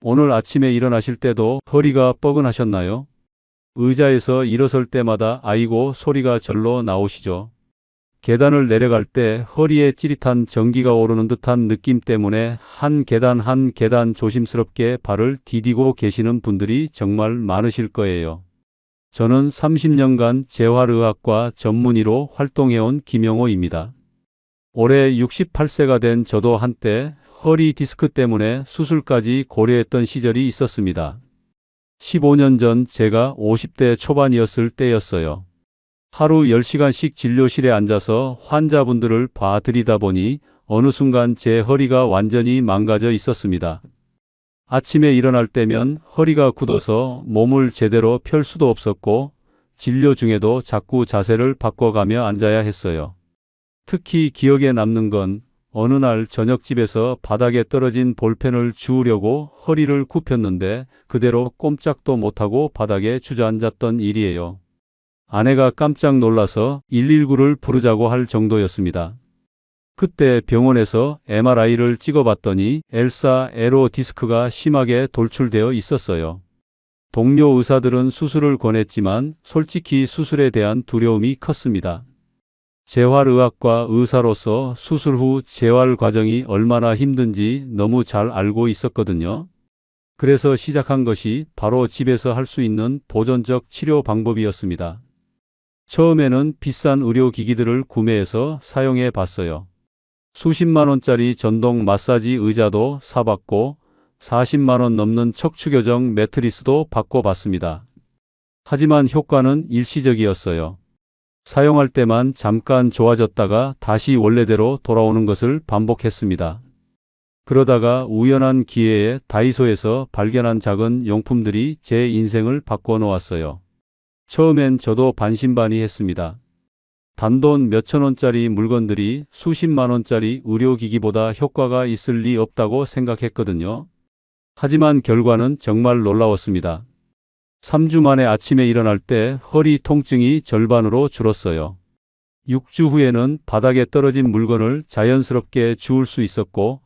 오늘 아침에 일어나실 때도 허리가 뻐근하셨나요? 의자에서 일어설 때마다 아이고 소리가 절로 나오시죠? 계단을 내려갈 때 허리에 찌릿한 전기가 오르는 듯한 느낌 때문에 한 계단 한 계단 조심스럽게 발을 디디고 계시는 분들이 정말 많으실 거예요. 저는 30년간 재활의학과 전문의로 활동해온 김영호입니다. 올해 68세가 된 저도 한때 허리 디스크 때문에 수술까지 고려했던 시절이 있었습니다. 15년 전 제가 50대 초반이었을 때였어요. 하루 10시간씩 진료실에 앉아서 환자분들을 봐드리다 보니 어느 순간 제 허리가 완전히 망가져 있었습니다. 아침에 일어날 때면 허리가 굳어서 몸을 제대로 펼 수도 없었고 진료 중에도 자꾸 자세를 바꿔가며 앉아야 했어요. 특히 기억에 남는 건 어느 날 저녁집에서 바닥에 떨어진 볼펜을 주우려고 허리를 굽혔는데 그대로 꼼짝도 못하고 바닥에 주저앉았던 일이에요. 아내가 깜짝 놀라서 119를 부르자고 할 정도였습니다. 그때 병원에서 MRI를 찍어봤더니 엘사 에로 디스크가 심하게 돌출되어 있었어요. 동료 의사들은 수술을 권했지만 솔직히 수술에 대한 두려움이 컸습니다. 재활의학과 의사로서 수술 후 재활 과정이 얼마나 힘든지 너무 잘 알고 있었거든요. 그래서 시작한 것이 바로 집에서 할 수 있는 보존적 치료 방법이었습니다. 처음에는 비싼 의료기기들을 구매해서 사용해 봤어요. 수십만 원짜리 전동 마사지 의자도 사봤고 40만 원 넘는 척추교정 매트리스도 바꿔봤습니다. 하지만 효과는 일시적이었어요. 사용할 때만 잠깐 좋아졌다가 다시 원래대로 돌아오는 것을 반복했습니다. 그러다가 우연한 기회에 다이소에서 발견한 작은 용품들이 제 인생을 바꿔놓았어요. 처음엔 저도 반신반의했습니다. 단돈 몇천 원짜리 물건들이 수십만 원짜리 의료기기보다 효과가 있을 리 없다고 생각했거든요. 하지만 결과는 정말 놀라웠습니다. 3주 만에 아침에 일어날 때 허리 통증이 절반으로 줄었어요. 6주 후에는 바닥에 떨어진 물건을 자연스럽게 주울 수 있었고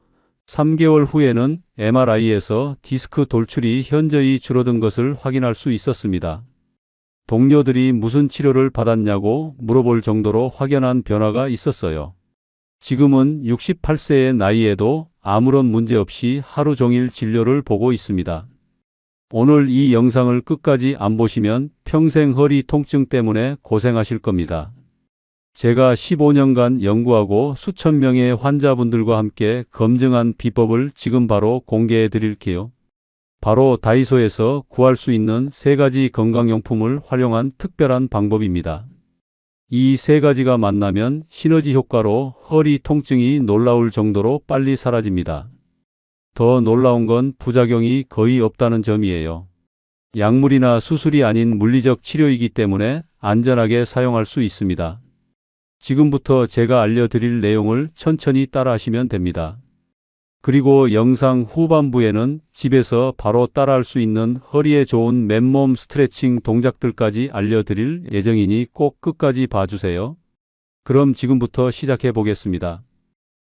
3개월 후에는 MRI에서 디스크 돌출이 현저히 줄어든 것을 확인할 수 있었습니다. 동료들이 무슨 치료를 받았냐고 물어볼 정도로 확연한 변화가 있었어요. 지금은 68세의 나이에도 아무런 문제 없이 하루 종일 진료를 보고 있습니다. 오늘 이 영상을 끝까지 안 보시면 평생 허리 통증 때문에 고생하실 겁니다. 제가 15년간 연구하고 수천 명의 환자분들과 함께 검증한 비법을 지금 바로 공개해 드릴게요. 바로 다이소에서 구할 수 있는 3가지 건강용품을 활용한 특별한 방법입니다. 이 3가지가 만나면 시너지 효과로 허리 통증이 놀라울 정도로 빨리 사라집니다. 더 놀라운 건 부작용이 거의 없다는 점이에요. 약물이나 수술이 아닌 물리적 치료이기 때문에 안전하게 사용할 수 있습니다. 지금부터 제가 알려드릴 내용을 천천히 따라하시면 됩니다. 그리고 영상 후반부에는 집에서 바로 따라할 수 있는 허리에 좋은 맨몸 스트레칭 동작들까지 알려드릴 예정이니 꼭 끝까지 봐주세요. 그럼 지금부터 시작해 보겠습니다.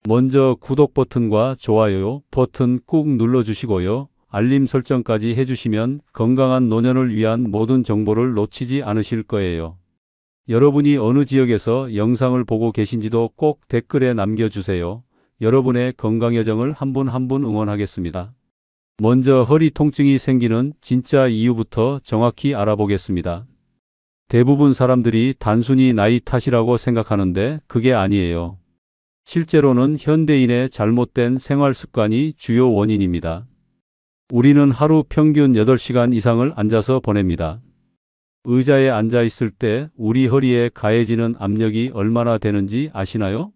먼저 구독 버튼과 좋아요 버튼 꾹 눌러주시고요. 알림 설정까지 해주시면 건강한 노년을 위한 모든 정보를 놓치지 않으실 거예요. 여러분이 어느 지역에서 영상을 보고 계신지도 꼭 댓글에 남겨주세요. 여러분의 건강 여정을 한 분 한 분 응원하겠습니다. 먼저 허리 통증이 생기는 진짜 이유부터 정확히 알아보겠습니다. 대부분 사람들이 단순히 나이 탓이라고 생각하는데 그게 아니에요. 실제로는 현대인의 잘못된 생활 습관이 주요 원인입니다. 우리는 하루 평균 8시간 이상을 앉아서 보냅니다. 의자에 앉아 있을 때 우리 허리에 가해지는 압력이 얼마나 되는지 아시나요?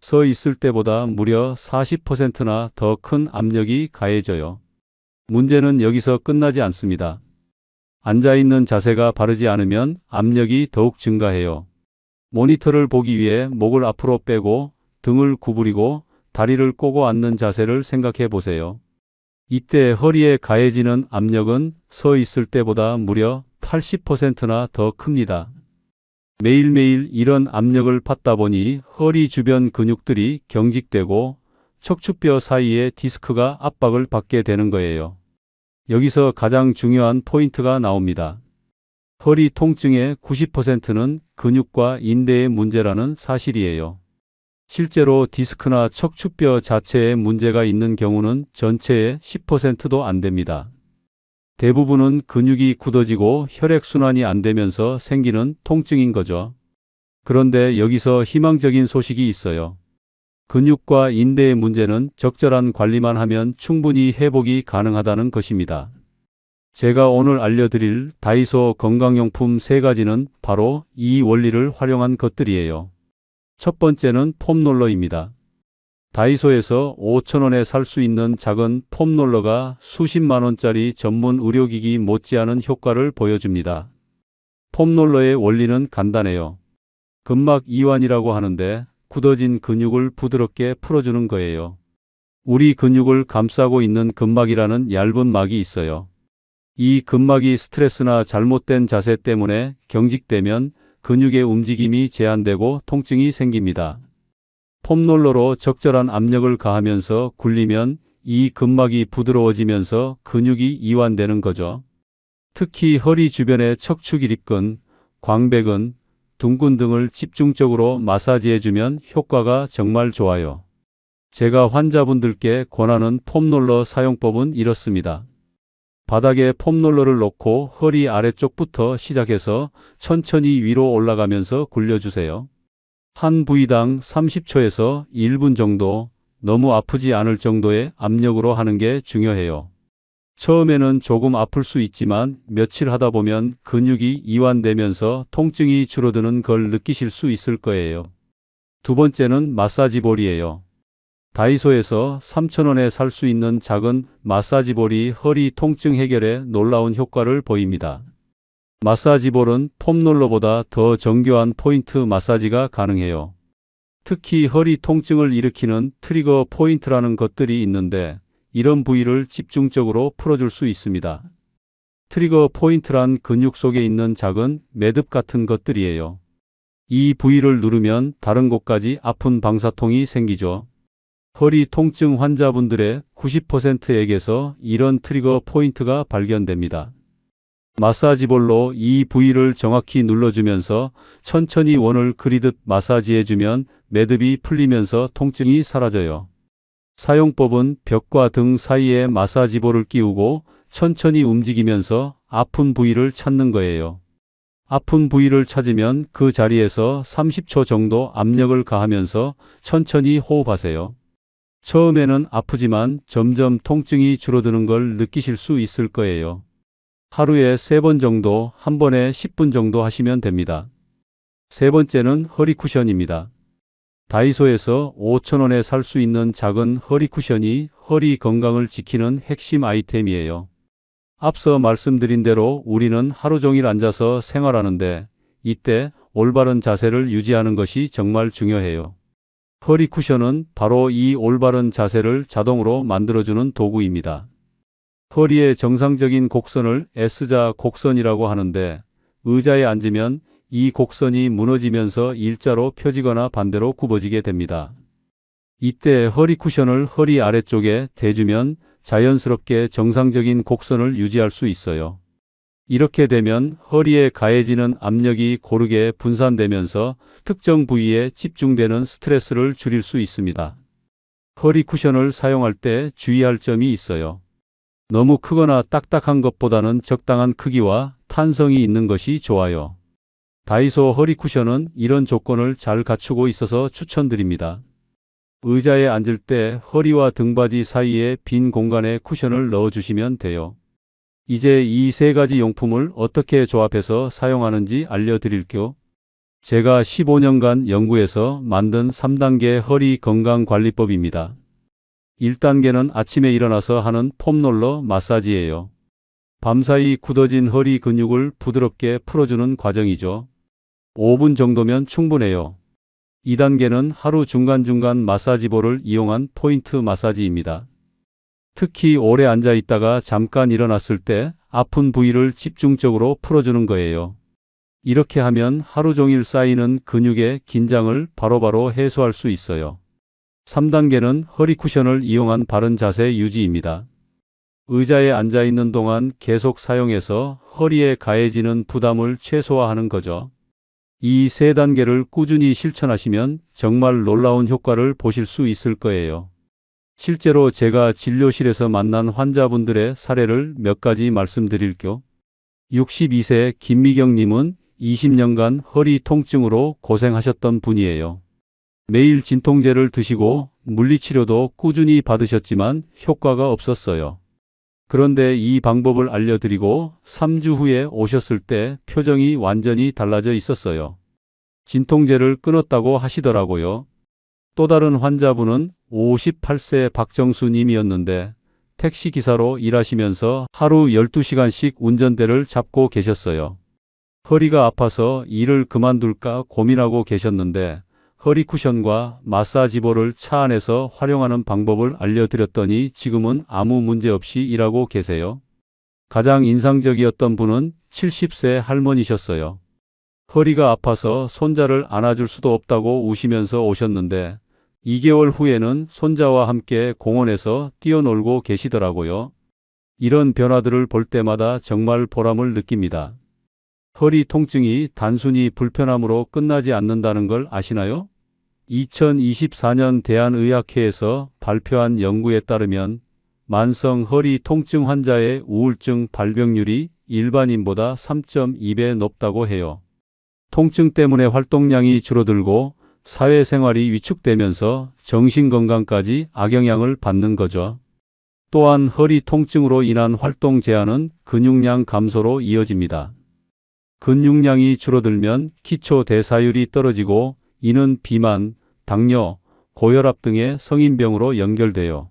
서 있을 때보다 무려 40%나 더 큰 압력이 가해져요. 문제는 여기서 끝나지 않습니다. 앉아 있는 자세가 바르지 않으면 압력이 더욱 증가해요. 모니터를 보기 위해 목을 앞으로 빼고 등을 구부리고 다리를 꼬고 앉는 자세를 생각해 보세요. 이때 허리에 가해지는 압력은 서 있을 때보다 무려 80%나 더 큽니다. 매일매일 이런 압력을 받다 보니 허리 주변 근육들이 경직되고 척추뼈 사이에 디스크가 압박을 받게 되는 거예요. 여기서 가장 중요한 포인트가 나옵니다. 허리 통증의 90%는 근육과 인대의 문제라는 사실이에요. 실제로 디스크나 척추뼈 자체에 문제가 있는 경우는 전체의 10%도 안 됩니다. 대부분은 근육이 굳어지고 혈액순환이 안 되면서 생기는 통증인 거죠. 그런데 여기서 희망적인 소식이 있어요. 근육과 인대의 문제는 적절한 관리만 하면 충분히 회복이 가능하다는 것입니다. 제가 오늘 알려드릴 다이소 건강용품 3가지는 바로 이 원리를 활용한 것들이에요. 첫 번째는 폼롤러입니다. 다이소에서 5,000원에 살 수 있는 작은 폼롤러가 수십만 원짜리 전문 의료기기 못지않은 효과를 보여줍니다. 폼롤러의 원리는 간단해요. 근막 이완이라고 하는데 굳어진 근육을 부드럽게 풀어주는 거예요. 우리 근육을 감싸고 있는 근막이라는 얇은 막이 있어요. 이 근막이 스트레스나 잘못된 자세 때문에 경직되면 근육의 움직임이 제한되고 통증이 생깁니다. 폼롤러로 적절한 압력을 가하면서 굴리면 이 근막이 부드러워지면서 근육이 이완되는 거죠. 특히 허리 주변의 척추 기립근, 광배근, 둥근 등을 집중적으로 마사지해주면 효과가 정말 좋아요. 제가 환자분들께 권하는 폼롤러 사용법은 이렇습니다. 바닥에 폼롤러를 놓고 허리 아래쪽부터 시작해서 천천히 위로 올라가면서 굴려주세요. 한 부위당 30초에서 1분 정도, 너무 아프지 않을 정도의 압력으로 하는 게 중요해요. 처음에는 조금 아플 수 있지만 며칠 하다 보면 근육이 이완되면서 통증이 줄어드는 걸 느끼실 수 있을 거예요. 두 번째는 마사지 볼이에요. 다이소에서 3,000원에 살 수 있는 작은 마사지 볼이 허리 통증 해결에 놀라운 효과를 보입니다. 마사지 볼은 폼롤러보다 더 정교한 포인트 마사지가 가능해요. 특히 허리 통증을 일으키는 트리거 포인트라는 것들이 있는데 이런 부위를 집중적으로 풀어줄 수 있습니다. 트리거 포인트란 근육 속에 있는 작은 매듭 같은 것들이에요. 이 부위를 누르면 다른 곳까지 아픈 방사통이 생기죠. 허리 통증 환자분들의 90%에게서 이런 트리거 포인트가 발견됩니다. 마사지볼로 이 부위를 정확히 눌러주면서 천천히 원을 그리듯 마사지해주면 매듭이 풀리면서 통증이 사라져요. 사용법은 벽과 등 사이에 마사지볼을 끼우고 천천히 움직이면서 아픈 부위를 찾는 거예요. 아픈 부위를 찾으면 그 자리에서 30초 정도 압력을 가하면서 천천히 호흡하세요. 처음에는 아프지만 점점 통증이 줄어드는 걸 느끼실 수 있을 거예요. 하루에 3번 정도, 한 번에 10분 정도 하시면 됩니다. 세 번째는 허리 쿠션입니다. 다이소에서 5,000원에 살 수 있는 작은 허리 쿠션이 허리 건강을 지키는 핵심 아이템이에요. 앞서 말씀드린 대로 우리는 하루 종일 앉아서 생활하는데 이때 올바른 자세를 유지하는 것이 정말 중요해요. 허리 쿠션은 바로 이 올바른 자세를 자동으로 만들어주는 도구입니다. 허리의 정상적인 곡선을 S자 곡선이라고 하는데 의자에 앉으면 이 곡선이 무너지면서 일자로 펴지거나 반대로 굽어지게 됩니다. 이때 허리 쿠션을 허리 아래쪽에 대주면 자연스럽게 정상적인 곡선을 유지할 수 있어요. 이렇게 되면 허리에 가해지는 압력이 고르게 분산되면서 특정 부위에 집중되는 스트레스를 줄일 수 있습니다. 허리 쿠션을 사용할 때 주의할 점이 있어요. 너무 크거나 딱딱한 것보다는 적당한 크기와 탄성이 있는 것이 좋아요. 다이소 허리 쿠션은 이런 조건을 잘 갖추고 있어서 추천드립니다. 의자에 앉을 때 허리와 등받이 사이에 빈 공간에 쿠션을 넣어주시면 돼요. 이제 이 3가지 용품을 어떻게 조합해서 사용하는지 알려드릴게요. 제가 15년간 연구해서 만든 3단계 허리 건강관리법입니다. 1단계는 아침에 일어나서 하는 폼롤러 마사지예요. 밤사이 굳어진 허리 근육을 부드럽게 풀어주는 과정이죠. 5분 정도면 충분해요. 2단계는 하루 중간중간 마사지볼을 이용한 포인트 마사지입니다. 특히 오래 앉아 있다가 잠깐 일어났을 때 아픈 부위를 집중적으로 풀어주는 거예요. 이렇게 하면 하루 종일 쌓이는 근육의 긴장을 바로바로 해소할 수 있어요. 3단계는 허리 쿠션을 이용한 바른 자세 유지입니다. 의자에 앉아 있는 동안 계속 사용해서 허리에 가해지는 부담을 최소화하는 거죠. 이 세 단계를 꾸준히 실천하시면 정말 놀라운 효과를 보실 수 있을 거예요. 실제로 제가 진료실에서 만난 환자분들의 사례를 몇 가지 말씀드릴게요. 62세 김미경님은 20년간 허리 통증으로 고생하셨던 분이에요. 매일 진통제를 드시고 물리치료도 꾸준히 받으셨지만 효과가 없었어요. 그런데 이 방법을 알려드리고 3주 후에 오셨을 때 표정이 완전히 달라져 있었어요. 진통제를 끊었다고 하시더라고요. 또 다른 환자분은 58세 박정수 님이었는데 택시기사로 일하시면서 하루 12시간씩 운전대를 잡고 계셨어요. 허리가 아파서 일을 그만둘까 고민하고 계셨는데 허리 쿠션과 마사지볼을 차 안에서 활용하는 방법을 알려드렸더니 지금은 아무 문제 없이 일하고 계세요. 가장 인상적이었던 분은 70세 할머니셨어요. 허리가 아파서 손자를 안아줄 수도 없다고 우시면서 오셨는데 2개월 후에는 손자와 함께 공원에서 뛰어놀고 계시더라고요. 이런 변화들을 볼 때마다 정말 보람을 느낍니다. 허리 통증이 단순히 불편함으로 끝나지 않는다는 걸 아시나요? 2024년 대한의학회에서 발표한 연구에 따르면 만성 허리 통증 환자의 우울증 발병률이 일반인보다 3.2배 높다고 해요. 통증 때문에 활동량이 줄어들고 사회생활이 위축되면서 정신건강까지 악영향을 받는 거죠. 또한 허리 통증으로 인한 활동 제한은 근육량 감소로 이어집니다. 근육량이 줄어들면 기초 대사율이 떨어지고 이는 비만, 당뇨, 고혈압 등의 성인병으로 연결돼요.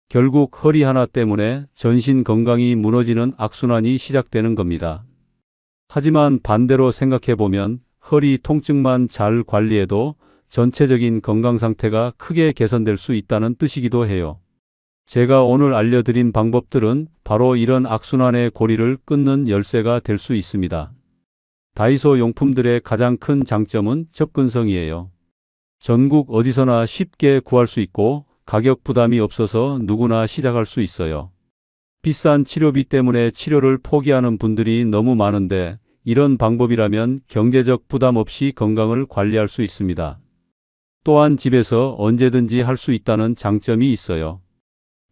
결국 허리 하나 때문에 전신 건강이 무너지는 악순환이 시작되는 겁니다. 하지만 반대로 생각해보면 허리 통증만 잘 관리해도 전체적인 건강 상태가 크게 개선될 수 있다는 뜻이기도 해요. 제가 오늘 알려드린 방법들은 바로 이런 악순환의 고리를 끊는 열쇠가 될 수 있습니다. 다이소 용품들의 가장 큰 장점은 접근성이에요. 전국 어디서나 쉽게 구할 수 있고 가격 부담이 없어서 누구나 시작할 수 있어요. 비싼 치료비 때문에 치료를 포기하는 분들이 너무 많은데 이런 방법이라면 경제적 부담 없이 건강을 관리할 수 있습니다. 또한 집에서 언제든지 할 수 있다는 장점이 있어요.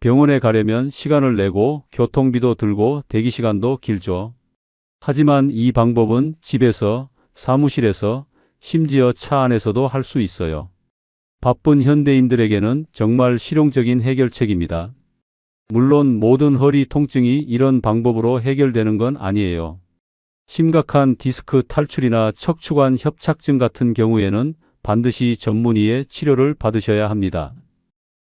병원에 가려면 시간을 내고 교통비도 들고 대기시간도 길죠. 하지만 이 방법은 집에서, 사무실에서, 심지어 차 안에서도 할 수 있어요. 바쁜 현대인들에게는 정말 실용적인 해결책입니다. 물론 모든 허리 통증이 이런 방법으로 해결되는 건 아니에요. 심각한 디스크 탈출이나 척추관 협착증 같은 경우에는 반드시 전문의의 치료를 받으셔야 합니다.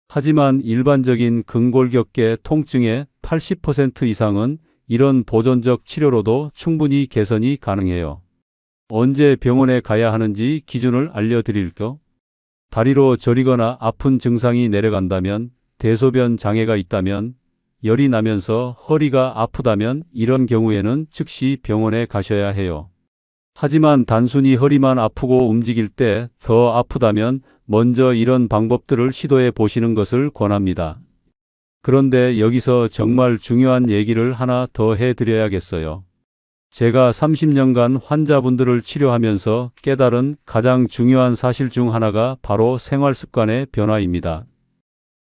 하지만 일반적인 근골격계 통증의 80% 이상은 이런 보존적 치료로도 충분히 개선이 가능해요. 언제 병원에 가야 하는지 기준을 알려드릴게요. 다리로 저리거나 아픈 증상이 내려간다면, 대소변 장애가 있다면, 열이 나면서 허리가 아프다면 이런 경우에는 즉시 병원에 가셔야 해요. 하지만 단순히 허리만 아프고 움직일 때 더 아프다면 먼저 이런 방법들을 시도해 보시는 것을 권합니다. 그런데 여기서 정말 중요한 얘기를 하나 더 해드려야겠어요. 제가 30년간 환자분들을 치료하면서 깨달은 가장 중요한 사실 중 하나가 바로 생활 습관의 변화입니다.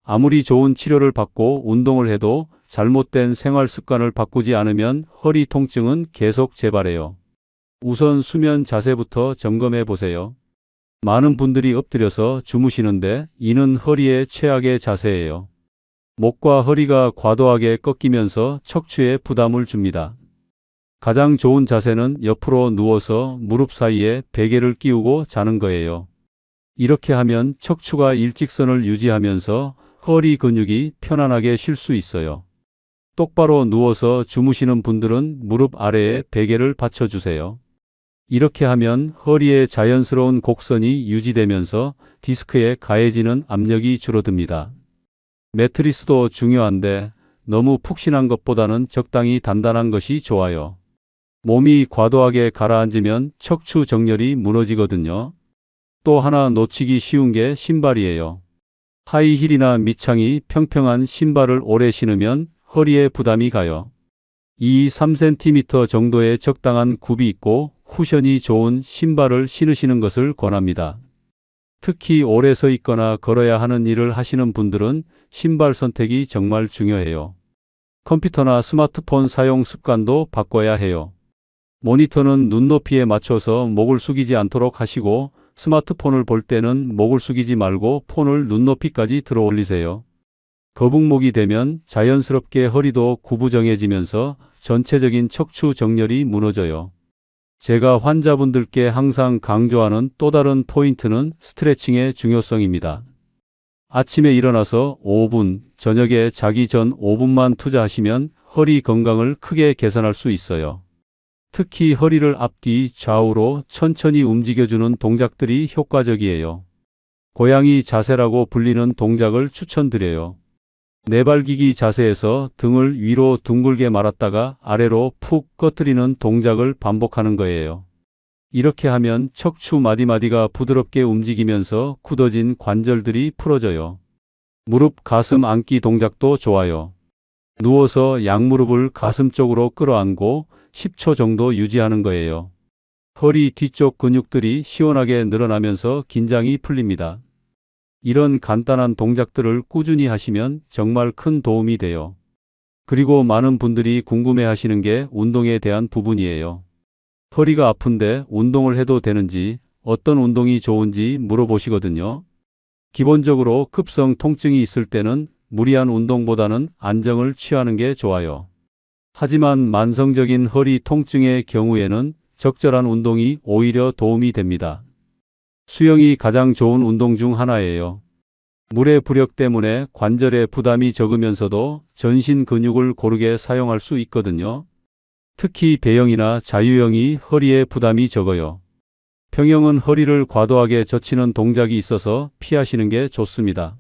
아무리 좋은 치료를 받고 운동을 해도 잘못된 생활 습관을 바꾸지 않으면 허리 통증은 계속 재발해요. 우선 수면 자세부터 점검해 보세요. 많은 분들이 엎드려서 주무시는데 이는 허리의 최악의 자세예요. 목과 허리가 과도하게 꺾이면서 척추에 부담을 줍니다. 가장 좋은 자세는 옆으로 누워서 무릎 사이에 베개를 끼우고 자는 거예요. 이렇게 하면 척추가 일직선을 유지하면서 허리 근육이 편안하게 쉴 수 있어요. 똑바로 누워서 주무시는 분들은 무릎 아래에 베개를 받쳐주세요. 이렇게 하면 허리의 자연스러운 곡선이 유지되면서 디스크에 가해지는 압력이 줄어듭니다. 매트리스도 중요한데 너무 푹신한 것보다는 적당히 단단한 것이 좋아요. 몸이 과도하게 가라앉으면 척추 정렬이 무너지거든요. 또 하나 놓치기 쉬운 게 신발이에요. 하이힐이나 밑창이 평평한 신발을 오래 신으면 허리에 부담이 가요. 2-3cm 정도의 적당한 굽이 있고 쿠션이 좋은 신발을 신으시는 것을 권합니다. 특히 오래 서 있거나 걸어야 하는 일을 하시는 분들은 신발 선택이 정말 중요해요. 컴퓨터나 스마트폰 사용 습관도 바꿔야 해요. 모니터는 눈높이에 맞춰서 목을 숙이지 않도록 하시고 스마트폰을 볼 때는 목을 숙이지 말고 폰을 눈높이까지 들어 올리세요. 거북목이 되면 자연스럽게 허리도 구부정해지면서 전체적인 척추 정렬이 무너져요. 제가 환자분들께 항상 강조하는 또 다른 포인트는 스트레칭의 중요성입니다. 아침에 일어나서 5분, 저녁에 자기 전 5분만 투자하시면 허리 건강을 크게 개선할 수 있어요. 특히 허리를 앞뒤 좌우로 천천히 움직여주는 동작들이 효과적이에요. 고양이 자세라고 불리는 동작을 추천드려요. 내발기기 자세에서 등을 위로 둥글게 말았다가 아래로 푹 꺼뜨리는 동작을 반복하는 거예요. 이렇게 하면 척추 마디마디가 부드럽게 움직이면서 굳어진 관절들이 풀어져요. 무릎 가슴 안기 동작도 좋아요. 누워서 양무릎을 가슴 쪽으로 끌어안고 10초 정도 유지하는 거예요. 허리 뒤쪽 근육들이 시원하게 늘어나면서 긴장이 풀립니다. 이런 간단한 동작들을 꾸준히 하시면 정말 큰 도움이 돼요. 그리고 많은 분들이 궁금해 하시는 게 운동에 대한 부분이에요. 허리가 아픈데 운동을 해도 되는지, 어떤 운동이 좋은지 물어보시거든요. 기본적으로 급성 통증이 있을 때는 무리한 운동보다는 안정을 취하는 게 좋아요. 하지만 만성적인 허리 통증의 경우에는 적절한 운동이 오히려 도움이 됩니다. 수영이 가장 좋은 운동 중 하나예요. 물의 부력 때문에 관절에 부담이 적으면서도 전신 근육을 고르게 사용할 수 있거든요. 특히 배영이나 자유형이 허리에 부담이 적어요. 평영은 허리를 과도하게 젖히는 동작이 있어서 피하시는 게 좋습니다.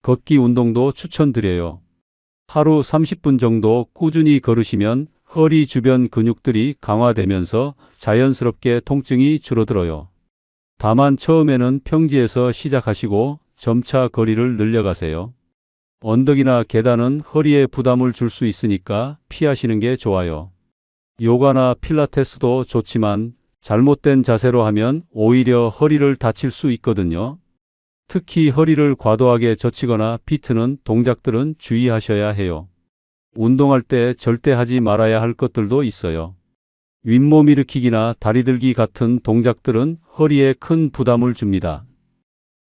걷기 운동도 추천드려요. 하루 30분 정도 꾸준히 걸으시면 허리 주변 근육들이 강화되면서 자연스럽게 통증이 줄어들어요. 다만 처음에는 평지에서 시작하시고 점차 거리를 늘려가세요. 언덕이나 계단은 허리에 부담을 줄 수 있으니까 피하시는 게 좋아요. 요가나 필라테스도 좋지만 잘못된 자세로 하면 오히려 허리를 다칠 수 있거든요. 특히 허리를 과도하게 젖히거나 비트는 동작들은 주의하셔야 해요. 운동할 때 절대 하지 말아야 할 것들도 있어요. 윗몸 일으키기나 다리 들기 같은 동작들은 허리에 큰 부담을 줍니다.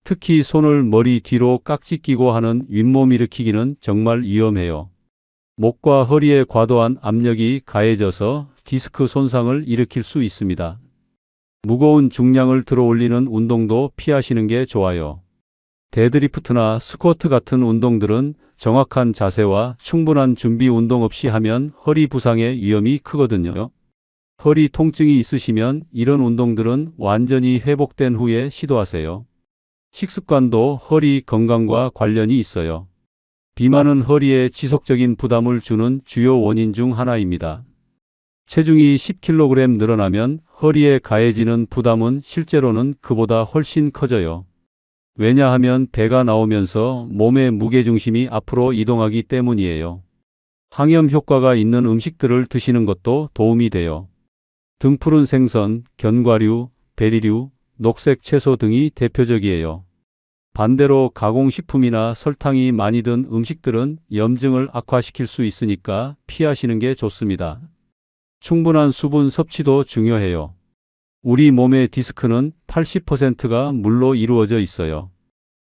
특히 손을 머리 뒤로 깍지 끼고 하는 윗몸 일으키기는 정말 위험해요. 목과 허리에 과도한 압력이 가해져서 디스크 손상을 일으킬 수 있습니다. 무거운 중량을 들어 올리는 운동도 피하시는 게 좋아요. 데드리프트나 스쿼트 같은 운동들은 정확한 자세와 충분한 준비 운동 없이 하면 허리 부상의 위험이 크거든요. 허리 통증이 있으시면 이런 운동들은 완전히 회복된 후에 시도하세요. 식습관도 허리 건강과 관련이 있어요. 비만은 허리에 지속적인 부담을 주는 주요 원인 중 하나입니다. 체중이 10kg 늘어나면 허리에 가해지는 부담은 실제로는 그보다 훨씬 커져요. 왜냐하면 배가 나오면서 몸의 무게중심이 앞으로 이동하기 때문이에요. 항염 효과가 있는 음식들을 드시는 것도 도움이 돼요. 등푸른 생선, 견과류, 베리류, 녹색 채소 등이 대표적이에요. 반대로 가공식품이나 설탕이 많이 든 음식들은 염증을 악화시킬 수 있으니까 피하시는 게 좋습니다. 충분한 수분 섭취도 중요해요. 우리 몸의 디스크는 80%가 물로 이루어져 있어요.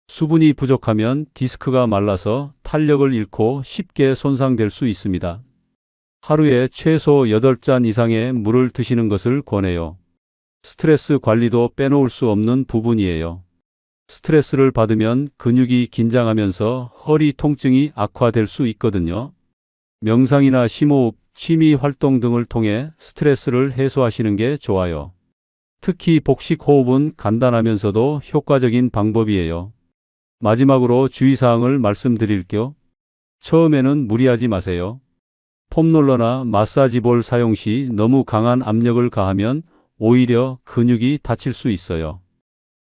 수분이 부족하면 디스크가 말라서 탄력을 잃고 쉽게 손상될 수 있습니다. 하루에 최소 8잔 이상의 물을 드시는 것을 권해요. 스트레스 관리도 빼놓을 수 없는 부분이에요. 스트레스를 받으면 근육이 긴장하면서 허리 통증이 악화될 수 있거든요. 명상이나 심호흡, 취미 활동 등을 통해 스트레스를 해소하시는 게 좋아요. 특히 복식 호흡은 간단하면서도 효과적인 방법이에요. 마지막으로 주의사항을 말씀드릴게요. 처음에는 무리하지 마세요. 폼롤러나 마사지볼 사용 시 너무 강한 압력을 가하면 오히려 근육이 다칠 수 있어요.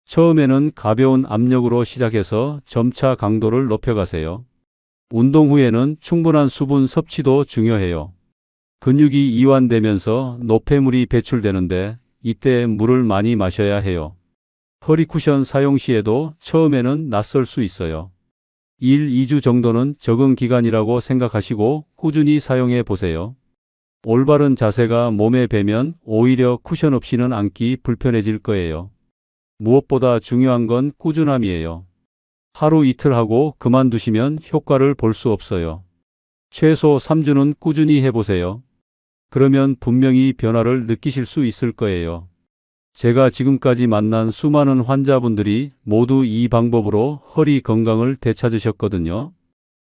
처음에는 가벼운 압력으로 시작해서 점차 강도를 높여가세요. 운동 후에는 충분한 수분 섭취도 중요해요. 근육이 이완되면서 노폐물이 배출되는데 이때 물을 많이 마셔야 해요. 허리 쿠션 사용 시에도 처음에는 낯설 수 있어요. 1, 2주 정도는 적응 기간이라고 생각하시고 꾸준히 사용해 보세요. 올바른 자세가 몸에 배면 오히려 쿠션 없이는 앉기 불편해질 거예요. 무엇보다 중요한 건 꾸준함이에요. 하루 이틀 하고 그만두시면 효과를 볼 수 없어요. 최소 3주는 꾸준히 해보세요. 그러면 분명히 변화를 느끼실 수 있을 거예요. 제가 지금까지 만난 수많은 환자분들이 모두 이 방법으로 허리 건강을 되찾으셨거든요.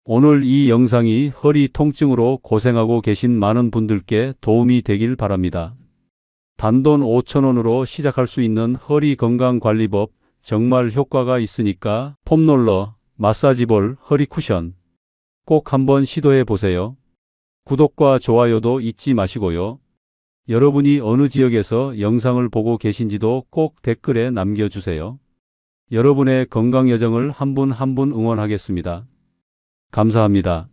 오늘 이 영상이 허리 통증으로 고생하고 계신 많은 분들께 도움이 되길 바랍니다. 단돈 5,000원으로 시작할 수 있는 허리 건강 관리법 정말 효과가 있으니까 폼롤러, 마사지볼, 허리 쿠션 꼭 한번 시도해 보세요. 구독과 좋아요도 잊지 마시고요. 여러분이 어느 지역에서 영상을 보고 계신지도 꼭 댓글에 남겨주세요. 여러분의 건강 여정을 한 분 한 분 응원하겠습니다. 감사합니다.